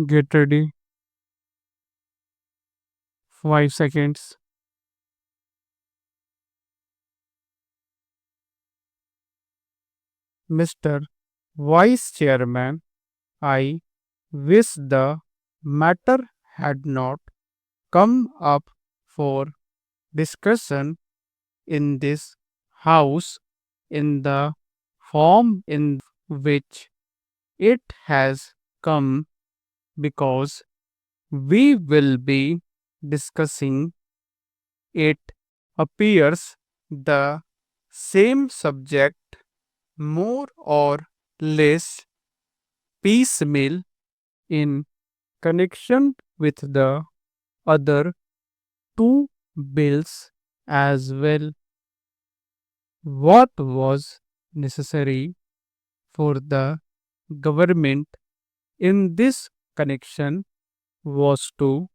Get ready. 5 seconds. Mr. Vice Chairman, I wish the matter had not come up for discussion in this House in the form in which it has come because we will be discussing it appears the same subject more or less piecemeal in connection with the other two bills as well. What was necessary for the government in this connection was to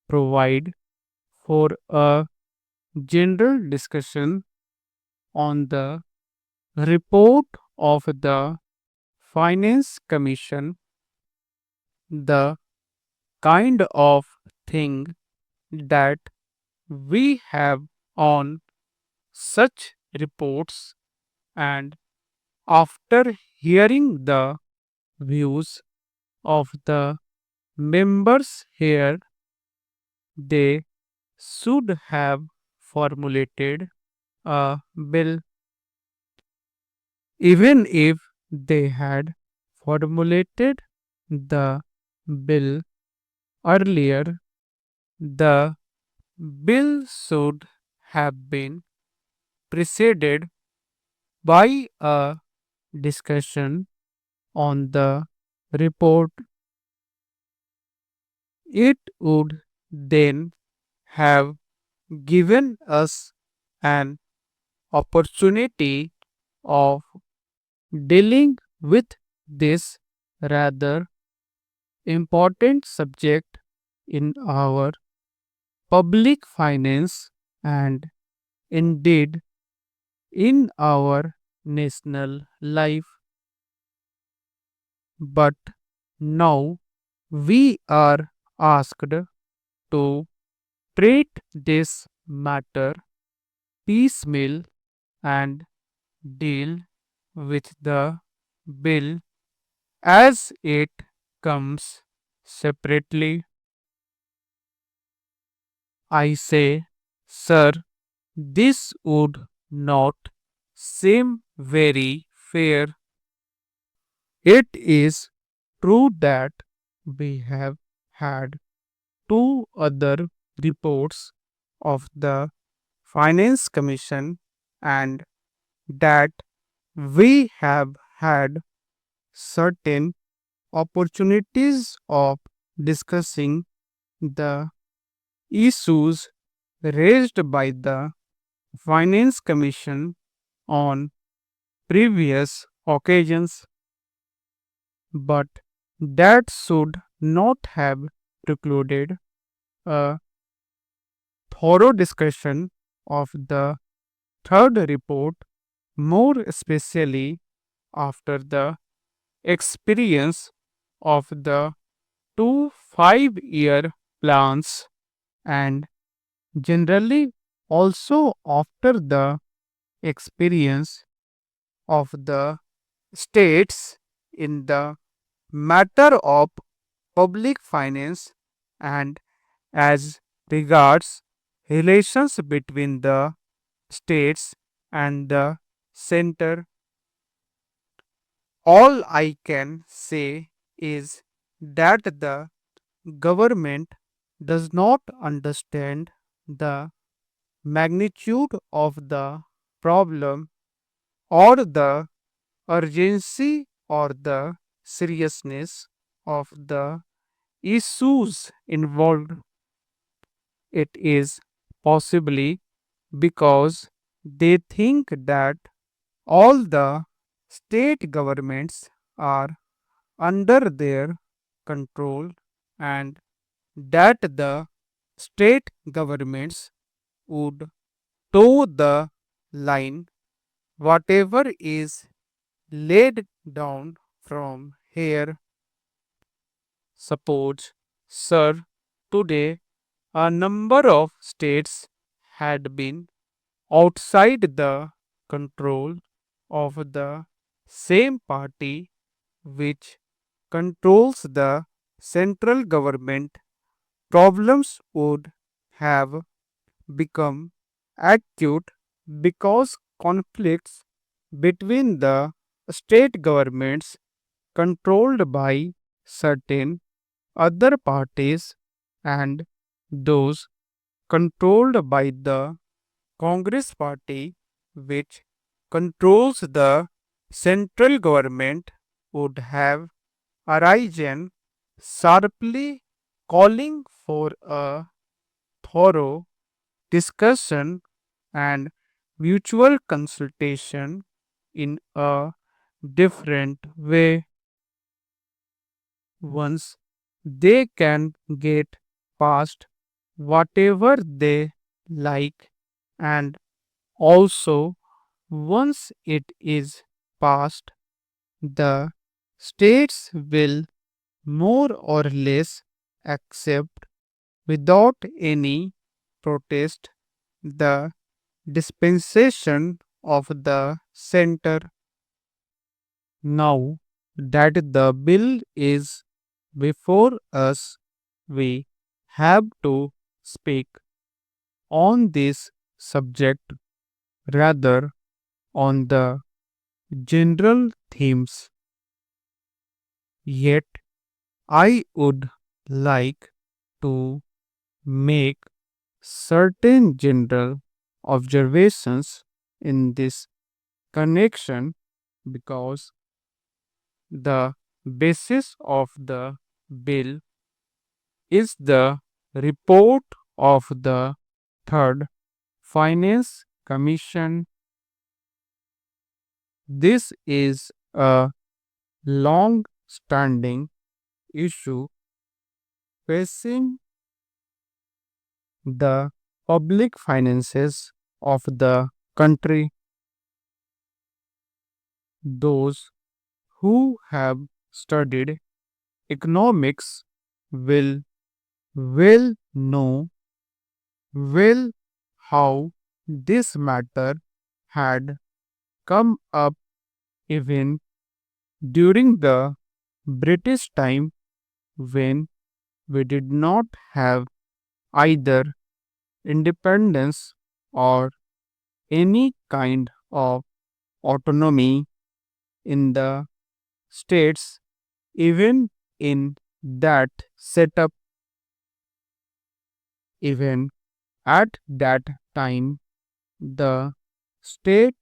provide for a general discussion on the report of the Finance Commission, the kind of thing that we have on such reports, and after hearing the views of the members here, they should have formulated a bill. Even if they had formulated the bill earlier, the bill should have been preceded by a discussion on the report. It would then have given us an opportunity of dealing with this rather important subject in our public finance and indeed in our national life. But now we are asked to treat this matter piecemeal and deal with the bill as it comes separately. I say, sir, this would not seem very fair. It is true that we have had two other reports of the Finance Commission and that we have had certain opportunities of discussing the issues raised by the Finance Commission on previous occasions, but that should not have precluded a thorough discussion of the third report, more especially after the experience of the two 5-year plans and generally also after the experience of the states in the matter of public finance and as regards relations between the states and the center. All I can say is that the government does not understand the magnitude of the problem or the urgency or the seriousness of the issues involved. It is possibly because they think that all the state governments are under their control and that the state governments would toe the line. Whatever is laid down from here Suppose, sir, today a number of states had been outside the control of the same party which controls the central government, problems would have become acute because conflicts between the state governments controlled by certain other parties and those controlled by the Congress party, which controls the central government, would have arisen sharply, calling for a thorough discussion and mutual consultation in a different way. Once they can get past whatever they like, and also once it is passed, the states will more or less accept without any protest the dispensation of the center. Now that the bill is before us, we have to speak on this subject rather on the general themes. Yet, I would like to make certain general observations in this connection because the basis of the bill is the report of the Third Finance Commission. This is a long standing issue facing the public finances of the country. Those who have studied economics will well know well how this matter had come up even during the British time when we did not have either independence or any kind of autonomy in the states. Even in that setup, even at that time, the state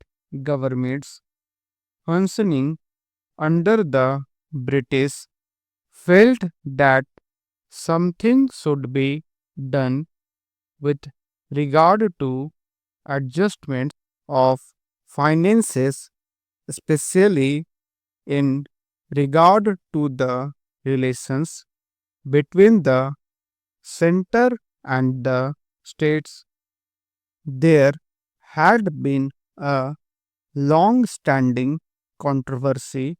governments functioning under the British felt that something should be done with regard to adjustments of finances, especially in regard to the relations between the center and the states. There had been a long standing controversy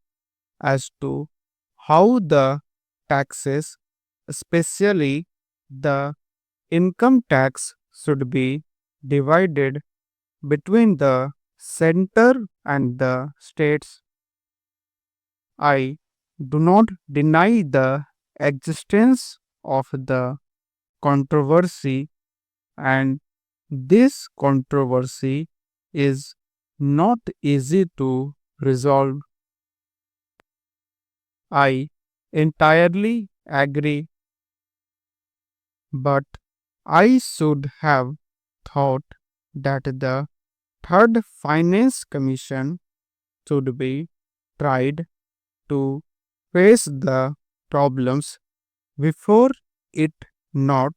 as to how the taxes, especially the income tax, should be divided between the center and the states. I do not deny the existence of the controversy, and this controversy is not easy to resolve. I entirely agree, but I should have thought that the Third Finance Commission should be tried to face the problems before it, not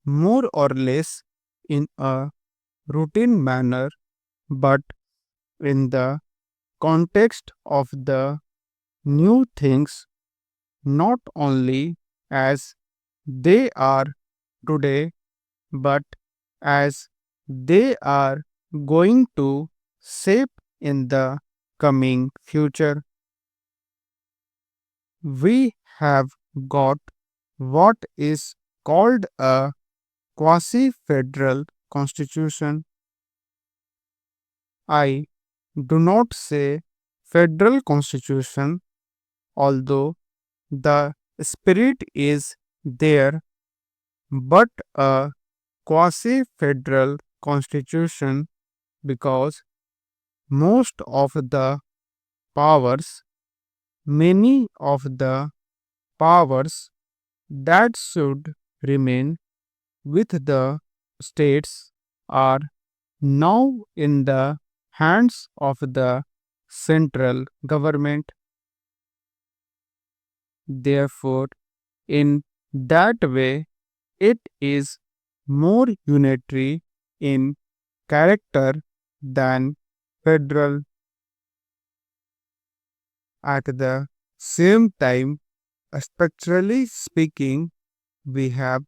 more or less in a routine manner, but in the context of the new things, not only as they are today, but as they are going to shape in the coming future. We have got what is called a quasi-federal constitution. I do not say federal constitution, although the spirit is there, but a quasi-federal constitution because most of the powers, many of the powers that should remain with the states are now in the hands of the central government. Therefore, in that way, it is more unitary in character than federal. At the same time, structurally speaking, we have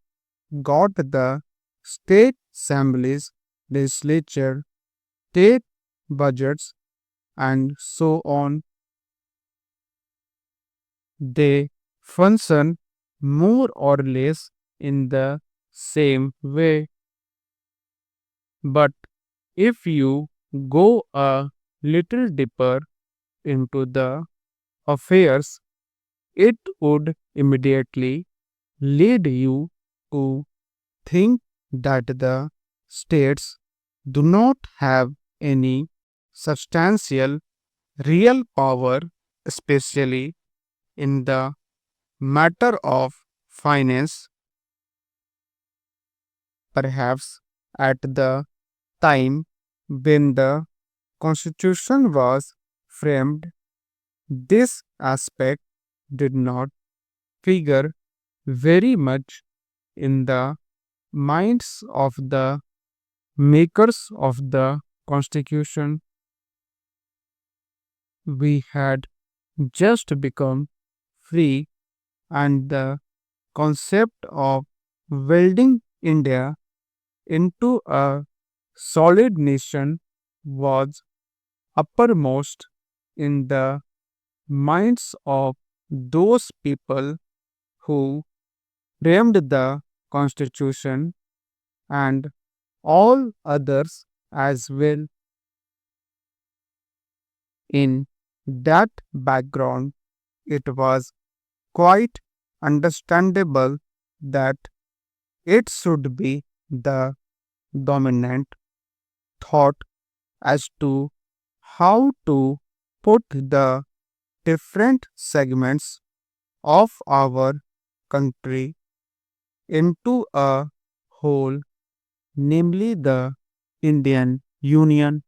got the state assemblies, legislature, state budgets, and so on. They function more or less in the same way. But if you go a little deeper into the affairs, it would immediately lead you to think that the states do not have any substantial real power, especially in the matter of finance. Perhaps at the time when the Constitution was framed, this aspect did not figure very much in the minds of the makers of the Constitution. We had just become free, and the concept of welding India into a solid nation was uppermost in the minds of those people who framed the Constitution and all others as well. In that background, it was quite understandable that it should be the dominant thought as to how to put the different segments of our country into a whole, namely the Indian Union.